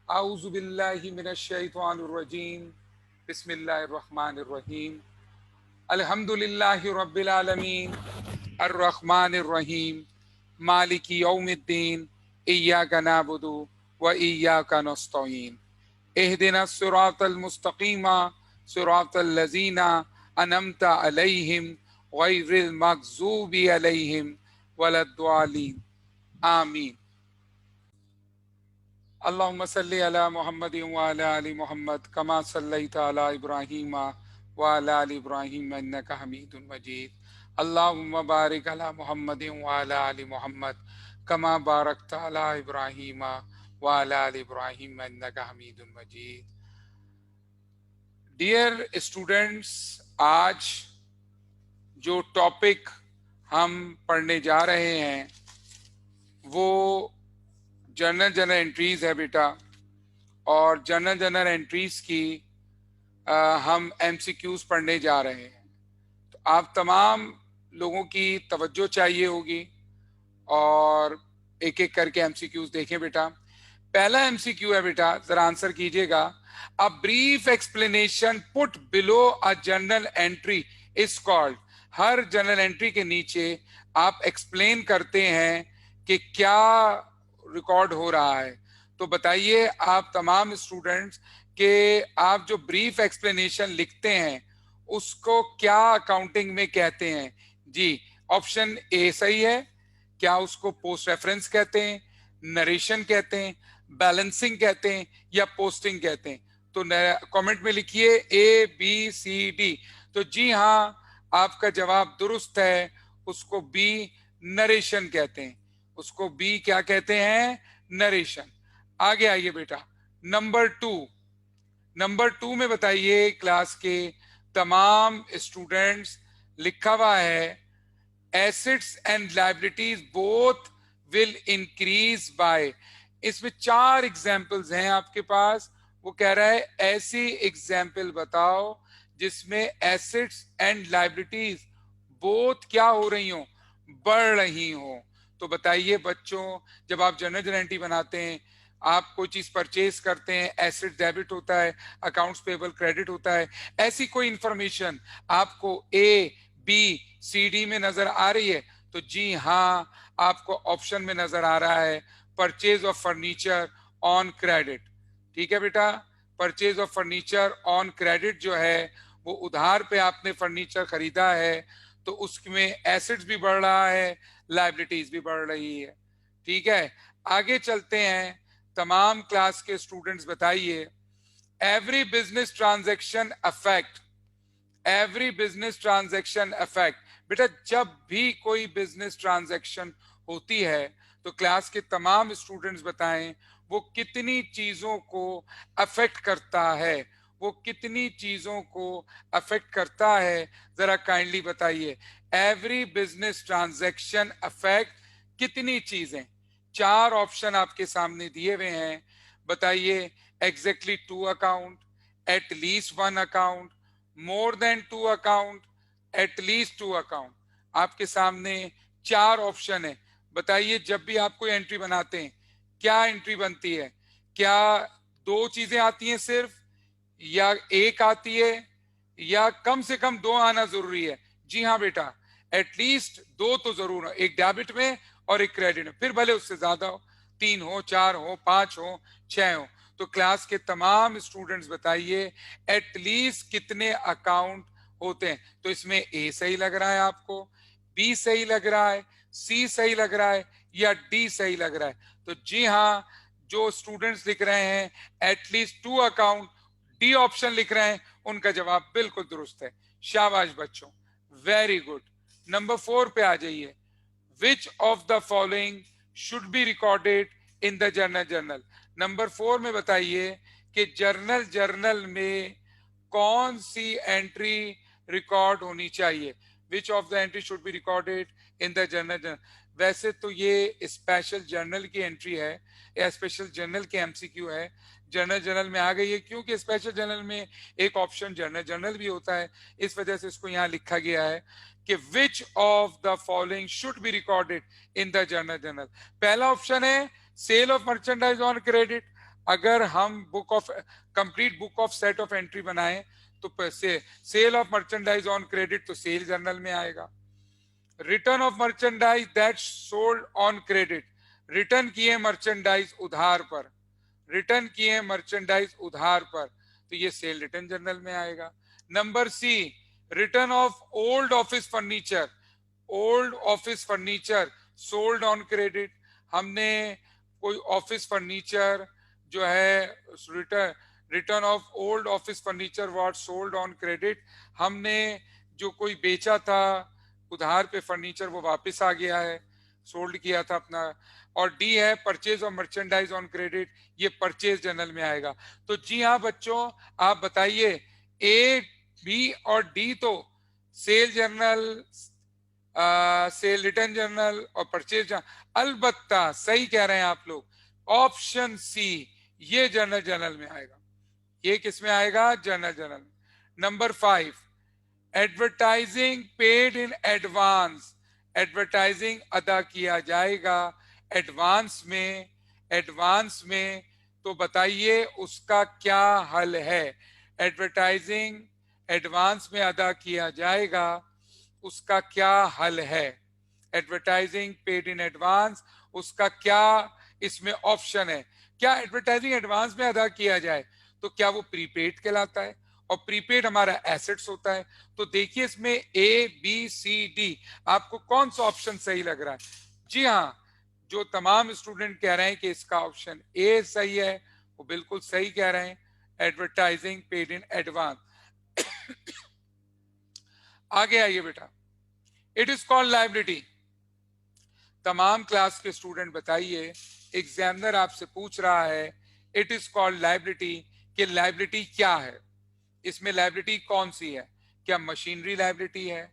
आऊज़ु बिल्लाहि मिनश शैतानिर रजीम बिस्मिल्लाहिर रहमानिर रहीम अल्हम्दुलिल्लाहि रब्बिल आलमीन अर्रहमानिर रहीम मालिकी यौमिद्दीन इय्याका नअबुदु व इय्याका नस्तईन इहदिनस सिरातल मुस्तकीमा सिरातल लज़ीना अनअमता अलैहिम गैरिल मग़ज़ूबि अलैहिम वलद्दालिन आमीन। अल्लाहुम्मा सल्लि अला मुहम्मद व अला आलि मुहम्मद कमा सल्लैता अला इब्राहीम व अला आलि इब्राहीम इन्नका हमीदुम मजीद। अल्लाहुम्मा बारिक अला मुहम्मद व अला आलि मुहम्मद कमा बारकता अला इब्राहीम व अला आलि इब्राहीम इन्नका हमीदुम मजीद। डियर स्टूडेंट्स, आज जो टॉपिक हम पढ़ने जा रहे हैं वो जर्नल एंट्रीज है बेटा, और जर्नल एंट्रीज की हम एमसीक्यूज पढ़ने जा रहे हैं। तो आप तमाम लोगों की तवज्जो चाहिए होगी और एक एक करके एमसीक्यूज देखें बेटा। पहला एमसीक्यू है बेटा, जरा आंसर कीजिएगा। A brief explanation put below a journal entry is called. Her journal entry के नीचे आप एक्सप्लेन करते हैं कि क्या रिकॉर्ड हो रहा है। तो बताइए आप तमाम स्टूडेंट्स के आप जो ब्रीफ एक्सप्लेनेशन लिखते हैं उसको क्या अकाउंटिंग में कहते हैं? जी, ऑप्शन ए सही है। क्या उसको पोस्ट रेफरेंस कहते हैं, नरेशन कहते हैं, बैलेंसिंग कहते हैं या पोस्टिंग कहते हैं? तो कमेंट में लिखिए ए बी सी डी। तो जी हाँ, आपका जवाब दुरुस्त है। उसको बी नरेशन कहते हैं। उसको बी क्या कहते हैं? नरेशन। आगे आइए बेटा, नंबर टू में बताइए क्लास के तमाम स्टूडेंट्स, लिखा हुआ है assets and liabilities both will increase by. इसमें 4 एग्जाम्पल्स हैं आपके पास। वो कह रहा है ऐसी एग्जाम्पल बताओ जिसमें एसेट्स एंड लायबिलिटीज बोथ क्या हो रही हो? बढ़ रही हो। तो बताइए बच्चों, जब आप जर्नल एंट्री बनाते हैं, आप कोई चीज परचेज करते हैं, एसेट डेबिट होता है, अकाउंट्स पेबल क्रेडिट होता है, ऐसी कोई इंफॉर्मेशन आपको ए बी सी डी में नजर आ रही है? तो जी हाँ, आपको ऑप्शन में नजर आ रहा है purchase of furniture on credit. ठीक है बेटा, purchase of furniture on credit जो है वो उधार पे आपने फर्नीचर खरीदा है, तो उसमें एसेट्स भी बढ़ रहा है, लायबिलिटीज भी बढ़ रही है। ठीक है, आगे चलते हैं। तमाम क्लास के स्टूडेंट्स बताइए every business transaction affect, every business transaction affect. बेटा जब भी कोई बिजनेस ट्रांजैक्शन होती है तो क्लास के तमाम स्टूडेंट्स बताएं वो कितनी चीजों को अफेक्ट करता है। वो कितनी चीजों को अफेक्ट करता है, जरा काइंडली बताइए। एवरी बिजनेस ट्रांजैक्शन अफेक्ट कितनी चीजें? 4 ऑप्शन आपके सामने दिए हुए हैं। बताइए exactly 2 account, at least 1 account, more than 2 account, at least 2 account. आपके सामने 4 ऑप्शन है। बताइए जब भी आप कोई एंट्री बनाते हैं क्या एंट्री बनती है? क्या 2 चीजें आती हैं सिर्फ, या 1 आती है, या कम से कम 2 आना जरूरी है? जी हाँ बेटा, एटलीस्ट 2 तो जरूर हो, एक डेबिट में और एक क्रेडिट में, फिर भले उससे ज्यादा हो, 3 हो, 4 हो, 5 हो, 6 हो। तो क्लास के तमाम स्टूडेंट्स बताइए एटलीस्ट कितने अकाउंट होते हैं? तो इसमें ए सही लग रहा है आपको, बी सही लग रहा है, सी सही लग रहा है, या डी सही लग रहा है? तो जी हाँ, जो स्टूडेंट्स लिख रहे हैं एटलीस्ट 2 अकाउंट, डी ऑप्शन लिख रहे हैं, उनका जवाब बिल्कुल दुरुस्त है। शाबाश बच्चों, वेरी गुड। नंबर 4 पे आ जाइए। विच of the following should be recorded in the journal? Number 4 में बताइए कि जर्नल में कौन सी एंट्री रिकॉर्ड होनी चाहिए? विच of the entry should be recorded in the journal? वैसे तो ये स्पेशल जर्नल की एंट्री है या स्पेशल जर्नल के एमसीक्यू है, जर्नल में आ गई है क्योंकि स्पेशल जर्नल में एक ऑप्शन जर्नल भी होता है, इस वजह से इसको यहाँ लिखा गया है कि which of the following should be recorded in the journal. पहला ऑप्शन है sale of merchandise on credit, अगर हम complete book of set of entry बनाएं तो sale of merchandise on credit तो सेल जर्नल में आएगा। Return of merchandise that sold on credit, return किए मर्चेंडाइज उधार पर, रिटर्न किए मर्चेंडाइज उधार पर, तो ये सेल रिटर्न जर्नल में आएगा। Number C, return of old office furniture, old office furniture sold on credit, हमने कोई ऑफिस फर्नीचर जो है return, return of old office furniture what sold on credit, हमने जो कोई बेचा था उधार पे फर्नीचर वो वापस आ गया है, सोल्ड किया था अपना। और डी है purchase of merchandise on credit, ये परचेज जर्नल में आएगा। तो जी हाँ बच्चों, आप बताइए ए, बी और डी तो sale journal, sale return journal और परचेज जर्नल। अलबत्ता सही कह रहे हैं आप लोग, ऑप्शन सी ये जर्नल जर्नल में आएगा। ये किस में आएगा? Journal journal. Number 5, advertising paid in advance, advertising अदा किया जाएगा एडवांस में, एडवांस में, तो बताइए उसका क्या हल है? एडवर्टाइजिंग एडवांस में अदा किया जाएगा, उसका क्या हल है? एडवर्टाइजिंग पेड इन एडवांस, उसका क्या इसमें ऑप्शन है? क्या एडवर्टाइजिंग एडवांस में अदा किया जाए तो क्या वो प्रीपेड कहलाता है? और प्रीपेड हमारा एसेट्स होता है। तो देखिए इसमें ए बी सी डी, आपको कौन सा ऑप्शन सही लग रहा है? जी हाँ, जो तमाम स्टूडेंट कह रहे हैं कि इसका ऑप्शन ए सही है, वो बिल्कुल सही कह रहे हैं, एडवर्टाइजिंग पेड इन एडवांस। आगे आइए बेटा, इट इज कॉल्ड लाइबिलिटी। तमाम क्लास के स्टूडेंट बताइए, एग्जामिनर आपसे पूछ रहा है इट इज कॉल्ड लाइबिलिटी, कि लाइबिलिटी क्या है? इसमें लाइबिलिटी कौन सी है? क्या मशीनरी लाइबिलिटी है,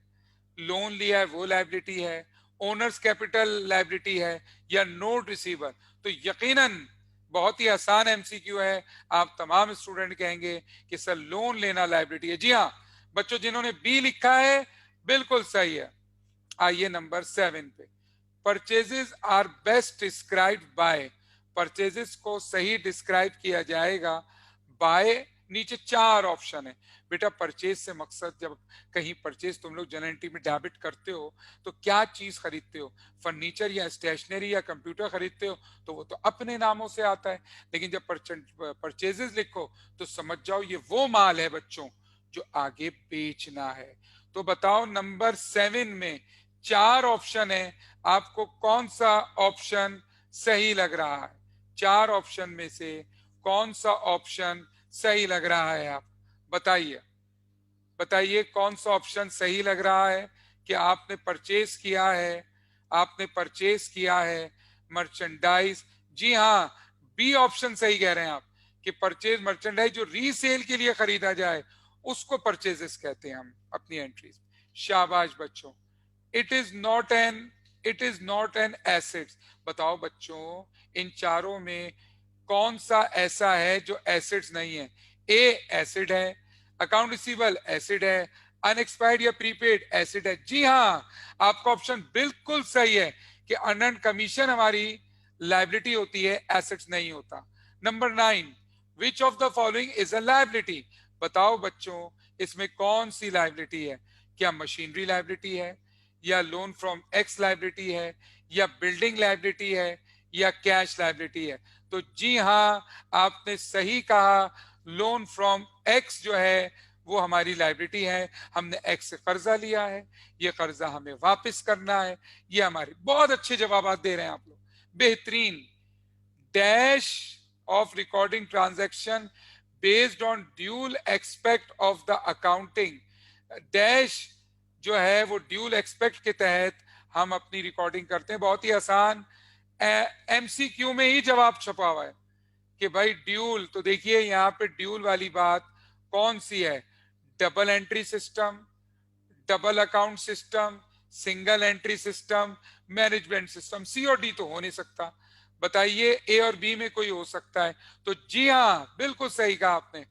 लोन लिया है वो लाइबिलिटी है, ओनर्स कैपिटल लाइबिलिटी है, या नोट रिसीवर? तो यकीनन बहुत ही आसान एमसीक्यू है, आप तमाम स्टूडेंट कहेंगे कि सर लोन लेना लाइबिलिटी है। जी हाँ बच्चों, जिन्होंने बी लिखा है बिल्कुल सही है। आइए नंबर 7 पे, purchases are best described by, purchases को सही डिस्क्राइब किया जाएगा बाय, नीचे 4 ऑप्शन है बेटा। परचेज से मकसद, जब कहीं परचेज तुम लोग जनरल एंट्री में डेबिट करते हो तो क्या चीज खरीदते हो? फर्नीचर या स्टेशनरी या कंप्यूटर खरीदते हो तो वो तो अपने नामों से आता है, लेकिन जब परचेजेस लिखो तो समझ जाओ ये वो माल है बच्चों जो आगे बेचना है। तो बताओ नंबर 7 में 4 ऑप्शन है, आपको कौन सा ऑप्शन सही लग रहा है? 4 ऑप्शन में से कौन सा ऑप्शन सही लग रहा है? आप बताइए, बताइए कौन सा ऑप्शन सही लग रहा है कि आपने परचेज किया है, आपने परचेज किया है मर्चेंडाइज। जी हाँ, बी ऑप्शन सही कह रहे हैं आप कि परचेज मर्चेंडाइज जो रीसेल के लिए खरीदा जाए उसको परचेजेस कहते हैं हम अपनी एंट्रीज। शाबाश बच्चों, it is not an, it is not an assets. बताओ बच्चों इन चारों में कौन सा ऐसा है जो एसेट्स नहीं है? ए एसिड है, अकाउंट रिसीवेबल एसिड है, अनएक्सपायर्ड या प्रीपेड एसिड है। जी हाँ, आपका ऑप्शन बिल्कुल सही है कि अर्नड कमीशन हमारी लाइबिलिटी होती है, एसेट्स नहीं होता। Number 9, which of the following is a liability? बताओ बच्चों इसमें कौन सी लाइबिलिटी है? क्या मशीनरी लाइबिलिटी है, या लोन फ्रॉम एक्स लाइबिलिटी है, या बिल्डिंग लाइबिलिटी है, या कैश लाइबिलिटी है? तो जी हाँ, आपने सही कहा, लोन फ्रॉम एक्स जो है वो हमारी लाइबिलिटी है। हमने एक्स से कर्जा लिया है, ये कर्जा हमें वापस करना है। ये हमारे बहुत अच्छे जवाब दे रहे हैं आप लोग, बेहतरीन। Dash of recording transaction based on dual expect of the accounting, dash जो है वो ड्यूल एक्सपेक्ट के तहत हम अपनी रिकॉर्डिंग करते हैं। बहुत ही आसान, एमसीक्यू में ही जवाब छपा हुआ है कि भाई ड्यूल, तो देखिए यहाँ पे ड्यूल वाली बात कौन सी है? Double entry system, double account system, single entry system, management system. C और डी तो हो नहीं सकता, बताइए ए और बी में कोई हो सकता है? तो जी हाँ बिल्कुल सही कहा आपने,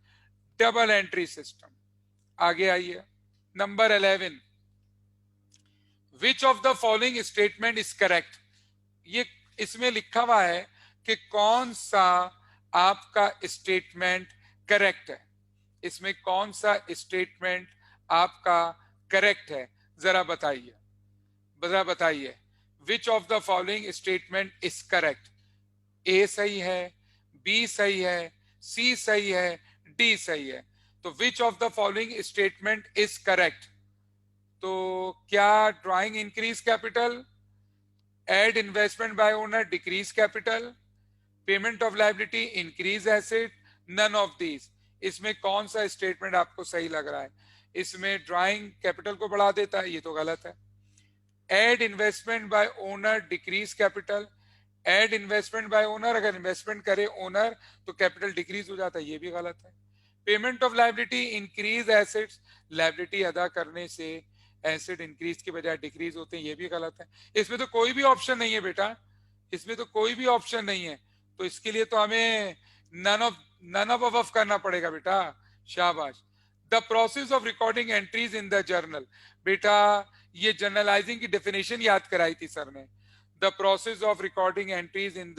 डबल एंट्री सिस्टम। आगे आइए number 11, which of the following statement is correct? ये इसमें लिखा हुआ है कि कौन सा आपका स्टेटमेंट करेक्ट है? इसमें कौन सा स्टेटमेंट आपका करेक्ट है? जरा बताइए, जरा बताइए, which of the following statement is correct? A सही है, बी सही है, सी सही है, डी सही है। तो which of the following statement is correct? तो क्या drawing increase capital, add investment by owner decrease capital, payment of liability increase asset, none of these? इसमें कौन सा स्टेटमेंट आपको सही लग रहा है? इसमें ड्राइंग कैपिटल को बढ़ा देता है, ये तो गलत है। Add investment by owner decrease capital, add investment by owner, अगर इन्वेस्टमेंट करे ओनर तो कैपिटल डिक्रीज हो जाता है, ये भी गलत है। Payment of liability increase assets, liability अदा करने से एसेट इंक्रीज के बजाय डिक्रीज होते हैं, ये भी गलत है। इसमें तो कोई भी ऑप्शन नहीं है बेटा, इसमें तो कोई भी ऑप्शन नहीं है। तो इसके लिए तो हमें नन ऑफ अबव करना पड़ेगा बेटा। शाबाश। The process of recording entries in the journal, बेटा ये जर्नलाइजिंग की डेफिनेशन याद कराई थी सर ने। The process of recording entries in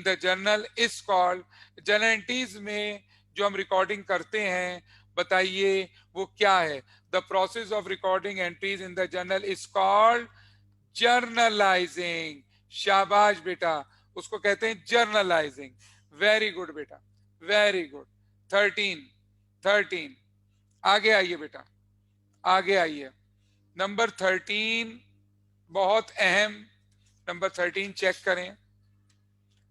the journal is called, journal entries में जो हम रिकॉर्डिंग करते हैं, बताइए वो क्या है? The process of recording entries in the journal is called journalising. शाबाश बेटा, उसको कहते हैं जर्नलाइजिंग। वेरी गुड बेटा, वेरी गुड। 13 आगे आइए बेटा, आगे आइए। नंबर 13 बहुत अहम, नंबर 13 चेक करें।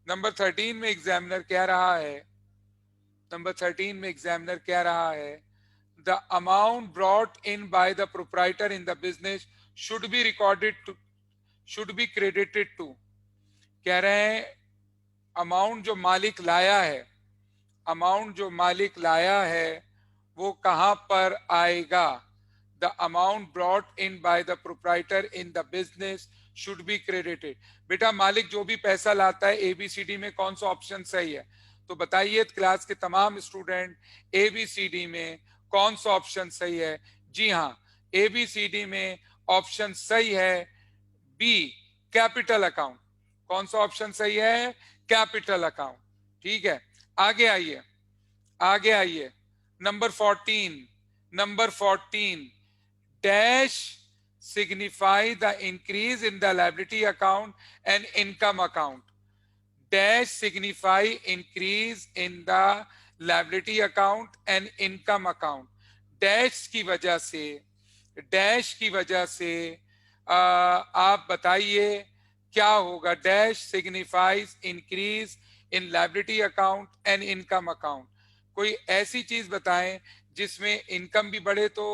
नंबर 13 में एग्जामिनर कह रहा है, नंबर 13 में एग्जामिनर कह रहा है, the amount brought in by the proprietor in the business should be recorded to, should be credited to. कह रहे हैं अमाउंट जो मालिक लाया है, अमाउंट जो मालिक लाया है वो कहां पर आएगा? The amount brought in by the proprietor in the business should be credited. बेटा मालिक जो भी पैसा लाता है, एबीसीडी में कौन सा ऑप्शन सही है? तो बताइए क्लास के तमाम स्टूडेंट, एबीसीडी में कौन सा ऑप्शन सही है? जी हाँ, एबीसीडी में ऑप्शन सही है बी, कैपिटल अकाउंट। कौन सा ऑप्शन सही है? Capital account. ठीक है, आगे आइए, आगे आइए। Number 14, number 14, dash signify the increase in the liability account and income account. Dash signify increase in the liability account and income account. Dash की वजह से, डैश की वजह से आप बताइए क्या होगा? Dash signifies increase in liability account and income account. कोई ऐसी चीज बताएं जिसमें इनकम भी बढ़े तो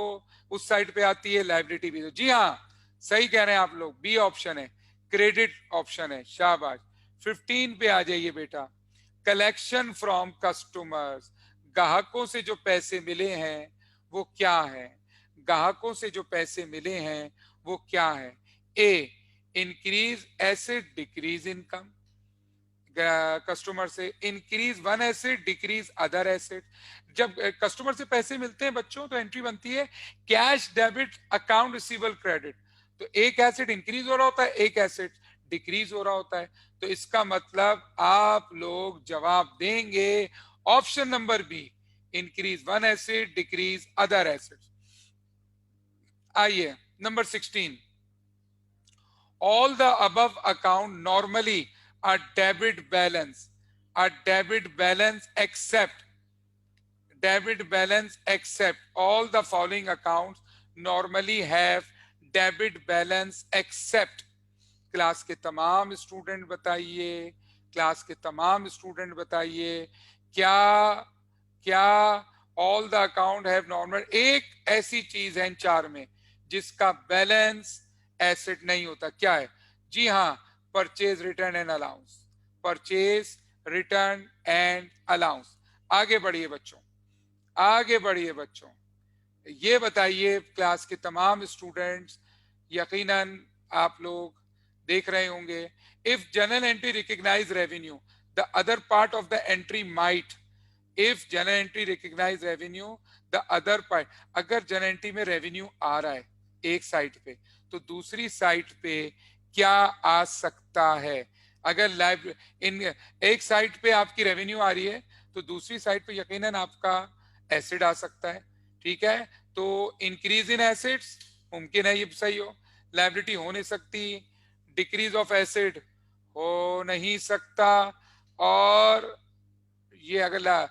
उस साइड पे आती है, लायबिलिटी भी। तो जी हाँ, सही कह रहे हैं आप लोग, बी ऑप्शन है, क्रेडिट ऑप्शन है। शाबाश। 15 पे आ जाइए बेटा। कलेक्शन फ्रॉम कस्टमर्स, ग्राहकों से जो पैसे मिले हैं वो क्या है? ग्राहकों से जो पैसे मिले हैं वो क्या है? A, increase asset decrease income. Customer से increase one asset decrease other asset. जब कस्टमर से पैसे मिलते हैं बच्चों तो एंट्री बनती है cash debit account receivable credit. तो एक एसेट इंक्रीज हो रहा होता है, एक एसेट डिक्रीज हो रहा होता है। तो इसका मतलब आप लोग जवाब देंगे option number B, increase one asset decrease other asset. आइए number 16, all the above account normally are debit balance, are debit balance except, debit balance except all the following accounts normally have debit balance except। Class के तमाम student बताइए, class के तमाम student बताइए क्या क्या all the account have normal. एक ऐसी चीज है इन चार में जिसका बैलेंस एसेट नहीं होता, क्या है? जी हाँ, purchase return and allowance, purchase return and allowance. आगे बढ़िए बच्चों, आगे बढ़िए बच्चों। ये बताइए क्लास के तमाम स्टूडेंट्स, यकीनन आप लोग देख रहे होंगे, if journal entry recognize revenue the other part of the entry might, if journal entry recognize revenue the other part, अगर जनरल एंट्री में रेवेन्यू आ रहा है एक साइड पे तो दूसरी साइड पे क्या आ सकता है? अगर इन एक साइड पे आपकी रेवेन्यू आ रही है तो दूसरी साइड पे यकीनन आपका एसिड आ सकता है, ठीक है। तो इंक्रीज इन एसिड्स मुमकिन है ये सही हो, लायबिलिटी हो नहीं सकती, डिक्रीज ऑफ एसिड हो नहीं सकता, और ये अगर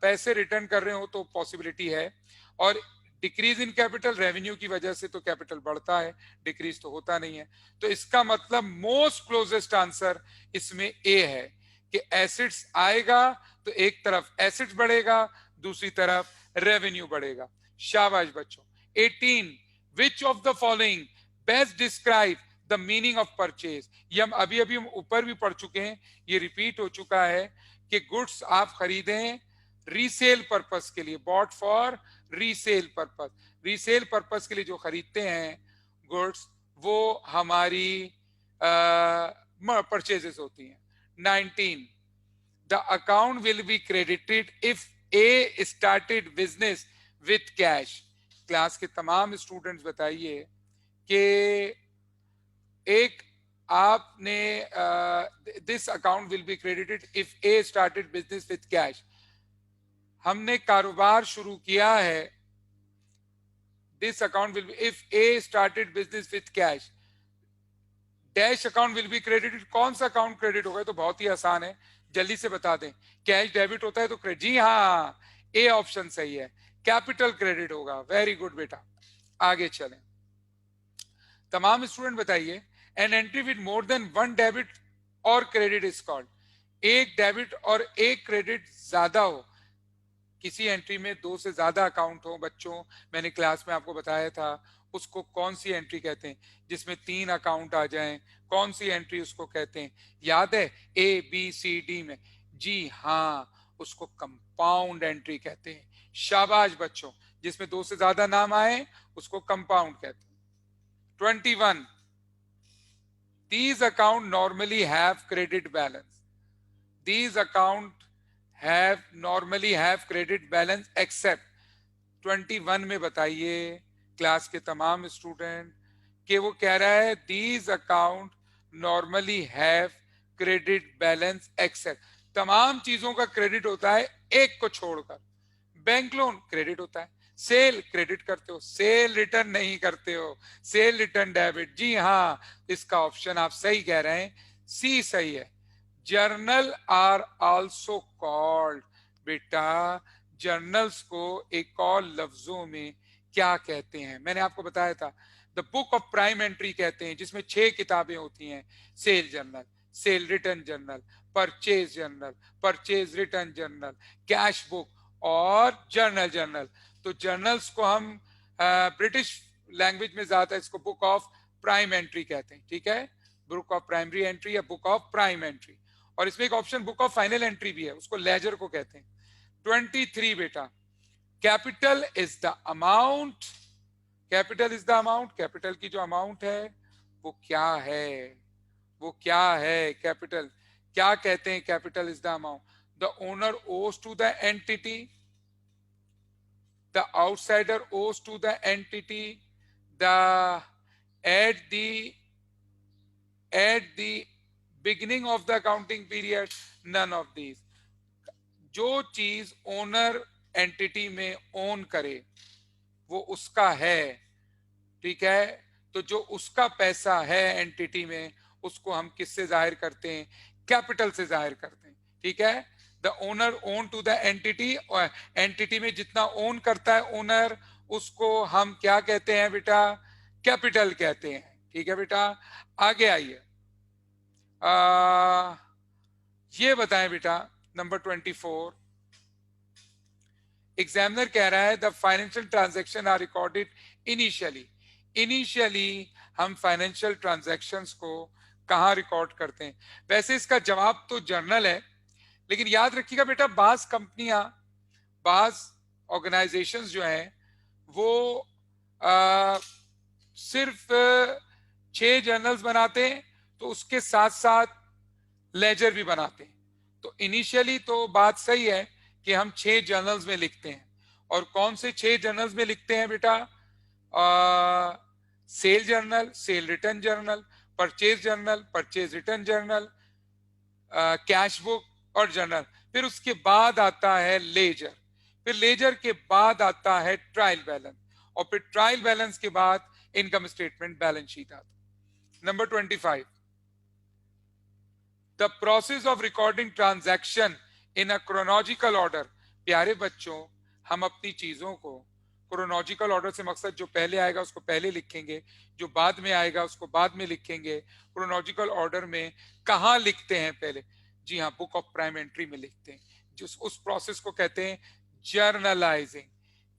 पैसे रिटर्न कर रहे हो तो पॉसिबिलिटी है, और डिक्रीज इन कैपिटल रेवेन्यू की वजह से तो कैपिटल बढ़ता है, डिक्रीज तो होता नहीं है। तो इसका मतलब मोस्ट क्लोजेस्ट आंसर इसमें ए है कि एसिड्स आएगा तो एक तरफ एसिड्स बढ़ेगा, दूसरी तरफ रेवेन्यू बढ़ेगा। शाबाश बच्चों। 18 विच of the following best describe the meaning of purchase. ये हम अभी अभी ऊपर भी पढ़ चुके हैं, ये रिपीट हो चुका है कि गुड्स आप खरीदें रीसेल पर्पस के लिए, bought for resale purpose, resale purpose के लिए जो खरीदते हैं गुड्स वो हमारी परचेजेस होती हैं। 19 the account will be credited if A started business with cash. Class के तमाम स्टूडेंट्स बताइए कि एक आपने this account will be credited if A started business with cash, हमने कारोबार शुरू किया है, this account will be if A started business with cash, dash account will be credited. कौन सा अकाउंट क्रेडिट होगा? तो बहुत ही आसान है, जल्दी से बता दें। कैश डेबिट होता है तो क्रेडिट, जी हाँ ए ऑप्शन सही है, कैपिटल क्रेडिट होगा। वेरी गुड बेटा, आगे चलें। तमाम स्टूडेंट बताइए an entry with more than one debit और क्रेडिट इज कॉल्ड। एक डेबिट और एक क्रेडिट ज्यादा हो, किसी एंट्री में दो से ज्यादा अकाउंट हो बच्चों, मैंने क्लास में आपको बताया था उसको कौन सी एंट्री कहते हैं, जिसमें 3 अकाउंट आ जाएं, कौन सी एंट्री उसको कहते हैं? याद है ए बी सी डी में? जी हाँ, उसको कंपाउंड एंट्री कहते हैं। शाबाश बच्चों, जिसमें 2 से ज्यादा नाम आए उसको कंपाउंड कहते हैं। 21 these account normally have credit balance, these account have normally have credit balance except 21 में बताइए क्लास के तमाम स्टूडेंट कि वो कह रहा है these account normally have credit balance except, तमाम चीजों का क्रेडिट होता है एक को छोड़कर। बैंक लोन क्रेडिट होता है, सेल क्रेडिट करते हो, सेल रिटर्न नहीं करते हो, सेल रिटर्न डेबिट। जी हाँ, इसका ऑप्शन आप सही कह रहे हैं, सी सही है। जर्नल आर आल्सो कॉल्ड, बेटा जर्नल्स को एक और लफ्जों में क्या कहते हैं? मैंने आपको बताया था the book of prime entry कहते हैं, जिसमें 6 किताबें होती हैं, sale journal, sale return journal, purchase journal, purchase return journal, cash book और जर्नल जर्नल। तो जर्नल्स को हम ब्रिटिश लैंग्वेज में ज्यादा इसको बुक ऑफ प्राइम एंट्री कहते हैं, ठीक है, बुक ऑफ प्राइमरी एंट्री या बुक ऑफ प्राइम एंट्री। और इसमें एक option book of final entry भी है, उसको लेजर को कहते हैं। 23 बेटा, capital is the amount, capital is the amount, capital की जो अमाउंट है वो क्या है? वो क्या है? कैपिटल क्या कहते हैं? Capital is the amount the owner owes to the entity, the outsider owes to the entity, the at the beginning of the accounting period, none of these। जो चीज ओनर एंटिटी में ओन करे वो उसका है, ठीक है। तो जो उसका पैसा है एंटिटी में उसको हम किससे जाहिर करते हैं? कैपिटल से जाहिर करते हैं, ठीक है। The owner own to the entity, और एंटिटी में जितना ओन करता है ओनर उसको हम क्या कहते हैं बेटा? कैपिटल कहते हैं, ठीक है बेटा। आगे आइए, ये बताएं बेटा नंबर 24। एग्जामिनर कह रहा है the financial transaction are recorded initially. Initially हम फाइनेंशियल ट्रांजैक्शंस को कहां रिकॉर्ड करते हैं? वैसे इसका जवाब तो जर्नल है, लेकिन याद रखिएगा बेटा बाज कंपनियां, बाज ऑर्गेनाइजेशंस जो हैं वो सिर्फ 6 जर्नल्स बनाते हैं, तो उसके साथ साथ लेजर भी बनाते हैं। तो इनिशियली तो बात सही है कि हम 6 जर्नल्स में लिखते हैं। और कौन से 6 जर्नल्स में लिखते हैं बेटा? Sale journal, sale return journal, purchase journal, purchase return journal, cash book और जर्नल। फिर उसके बाद आता है लेजर, फिर लेजर के बाद आता है ट्रायल बैलेंस, और फिर ट्रायल बैलेंस के बाद इनकम स्टेटमेंट, बैलेंस शीट आता। Number 25, the process of recording transaction in a chronological order. प्यारे बच्चों, हम अपनी चीजों को क्रोनोलॉजिकल ऑर्डर से मकसद जो पहले आएगा उसको पहले लिखेंगे, जो बाद में आएगा उसको बाद में लिखेंगे। क्रोनोलॉजिकल ऑर्डर में कहाँ लिखते हैं पहले? जी हाँ, बुक ऑफ प्राइम एंट्री में लिखते हैं। जिस उस प्रोसेस को कहते हैं जर्नलाइजिंग,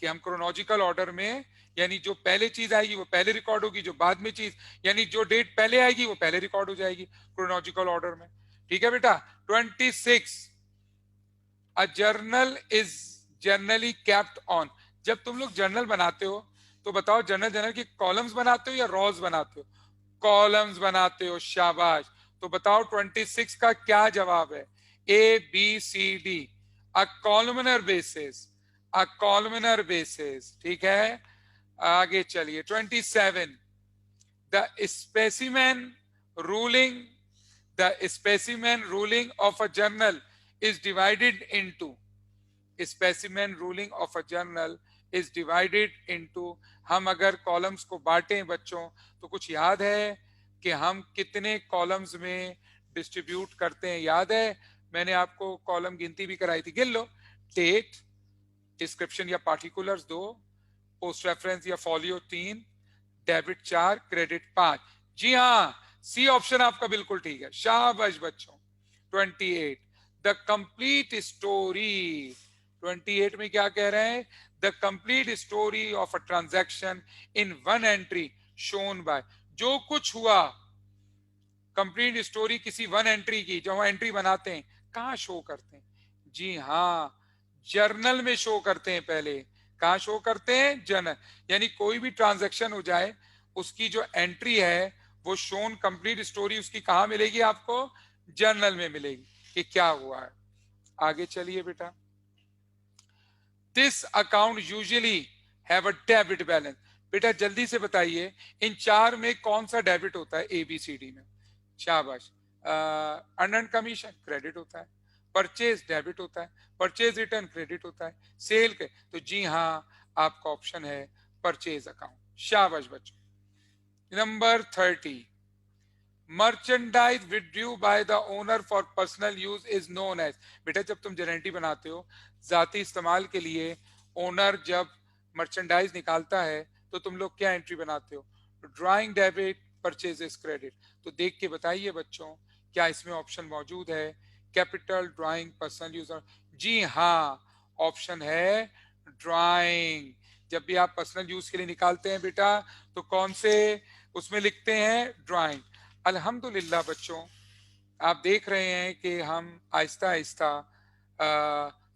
कि हम क्रोनोलॉजिकल ऑर्डर में, यानी जो पहले चीज आएगी वो पहले रिकॉर्ड होगी, जो बाद में चीज, यानी जो डेट पहले आएगी वो पहले रिकॉर्ड हो जाएगी क्रोनोलॉजिकल ऑर्डर में। ठीक है बेटा। 26, a journal is generally kept on. जब तुम लोग जर्नल बनाते हो तो बताओ, जर्नल जर्नल की कॉलम्स बनाते हो या रॉज बनाते हो? कॉलम्स बनाते हो, शाबाश। तो बताओ 26 का क्या जवाब है? A B C D, a columnar basis, a columnar basis. ठीक है, आगे चलिए। 27, the specimen ruling, the specimen ruling of a journal is divided into, specimen ruling of a journal is divided into, हम अगर कॉलम्स को बांटें बच्चों तो कुछ याद है कि हम कितने कॉलम्स में डिस्ट्रीब्यूट करते हैं? याद है, मैंने आपको कॉलम गिनती भी कराई थी, गिन लो। डेट, डिस्क्रिप्शन या पार्टिकुलर्स 2, पोस्ट रेफरेंस या फॉलियो 3, डेबिट 4, क्रेडिट 5। जी हाँ, सी ऑप्शन आपका बिल्कुल ठीक है, शाबाश बच्चों। 28, द कंप्लीट स्टोरी। 28 में क्या कह रहे हैं? The complete story of a transaction in one entry shown by. जो कुछ हुआ, कंप्लीट स्टोरी किसी वन एंट्री की, जो हम एंट्री बनाते हैं, कहां शो करते हैं? जी हाँ, जर्नल में शो करते हैं पहले। कहां शो करते हैं? जर्नल। यानी कोई भी ट्रांजैक्शन हो जाए, उसकी जो एंट्री है वो शोन, कंप्लीट स्टोरी उसकी कहां मिलेगी आपको? जर्नल में मिलेगी कि क्या हुआ है। आगे चलिए बेटा। This account usually have a debit balance. बेटा जल्दी से बताइए, इन चार में कौन सा डेबिट होता है ABCD में? शाबाश। अर्न कमीशन क्रेडिट होता है, परचेज डेबिट होता है, परचेज रिटर्न क्रेडिट होता है, सेल के, तो जी हाँ, आपका ऑप्शन है परचेज अकाउंट। शाबाश बच्चों। Number 30, merchandise withdrew by the owner for personal use is known as. बेटा जब तुम गारंटी बनाते हो जाती इस्तेमाल के लिए, ओनर जब मर्चेंडाइज निकालता है तो तुम लोग क्या एंट्री बनाते हो? Drawing debit, purchases credit. तो देख के बताइए बच्चों, क्या इसमें ऑप्शन मौजूद है? Capital, drawing, personal use? जी हाँ, ऑप्शन है ड्राइंग। जब भी आप पर्सनल यूज के लिए निकालते हैं बेटा, तो कौन से उसमें लिखते हैं? ड्राइंग। अल्हम्दुलिल्लाह बच्चों, आप देख रहे हैं कि हम आहिस्ता आहिस्ता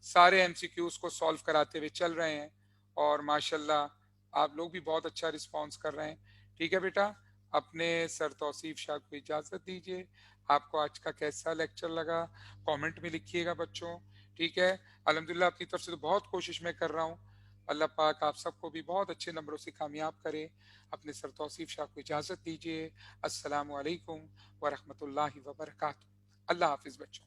सारे एमसीक्यूज को सॉल्व कराते हुए चल रहे हैं, और माशाल्लाह आप लोग भी बहुत अच्छा रिस्पांस कर रहे हैं। ठीक है बेटा, अपने सर तौसीफ शाह को इजाजत दीजिए। आपको आज का कैसा लेक्चर लगा कमेंट में लिखिएगा बच्चों। ठीक है, अल्हम्दुलिल्लाह अपनी तरफ से तो बहुत कोशिश मैं कर रहा हूँ। अल्लाह पाक आप सबको भी बहुत अच्छे नंबरों से कामयाब करे। अपने सर तौसीफ शाह को इजाजत दीजिए। अस्सलामु अलैकुम व रहमतुल्लाहि व बरकातहू। अल्लाह हाफिज बच्चों।